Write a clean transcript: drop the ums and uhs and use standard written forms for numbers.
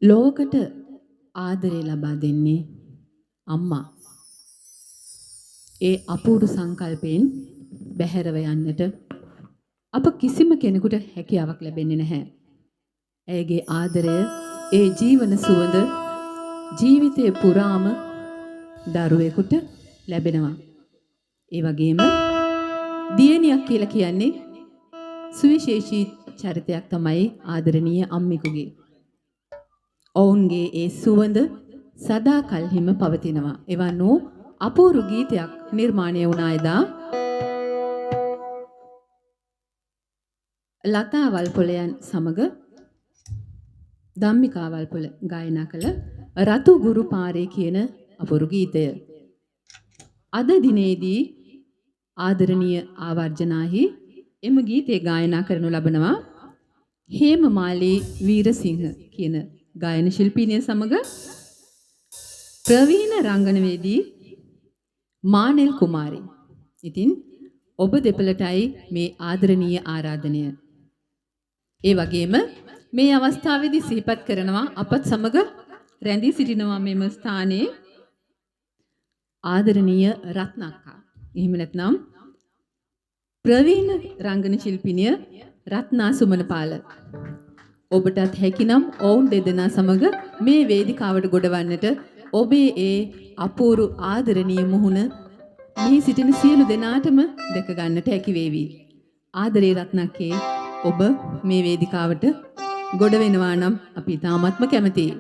ලෝකට ආදරය ලබා දෙන්නේ අම්මා. ඒ අපූරු සංකල්පයෙන් බැහැරව යන්නට අප කිසිම කෙනෙකුට හැකියාවක් ලැබෙන්නේ නැහැ. ඇයගේ ආදරය ඒ ජීවන සුවඳ ජීවිතය පුරාම දරුවෙකුට ලැබෙනවා. ඒ වගේම දියණියක් කියලා කියන්නේ සුවිශේෂී චරිතයක් තමයි ආදරණීය අම්මිකුගේ. ඔවුන්ගේ ඒ සුවඳ සදා කල්හිම පවතිනවා. එවන් වූ අපූරු ගීතයක් නිර්මාණය වුණා එදා ලතා වල්පොලයන් සමග ධම්මිකා වල්පොල ගායනා කළ රතු ගුරු පාරේ කියන අපූරු ගීතය. අද දිනේදී ආදරණීය ආවර්ජනාහි එම ගීතය ගායනා කරනු ලබනවා හේමමාලී වීරසිංහ කියන ගායන ශිල්පිනිය සමග ප්‍රවීණ රංගනවේදී මානෙල් කුමාරි. ඉතින් ඔබ දෙපළටයි මේ ආදරණීය ආරාධනය. ඒ වගේම මේ අවස්ථාවේදී සිහිපත් කරනවා අපත් සමග රැඳී සිටිනවා මෙම ස්ථානයේ ආදරණීය රත්නක්කා. එහෙම නැත්නම් ප්‍රවීණ රංගන ශිල්පිනිය රත්නා සුමනපාල. ඔබටත් හැකිනම් ඔවුන් දෙදෙනා සමග මේ වේදිකාවට ගොඩවන්නට ඔබේ ඒ අපූරු ආදරණීය මුහුණ මෙහි සිටින සියලු දෙනාටම දැක ගන්නට හැකි වේවි. ආදරේ රත්නක්කේ ඔබ මේ වේදිකාවට ගොඩ වෙනවා නම් අපි තාමත්ම කැමතියි.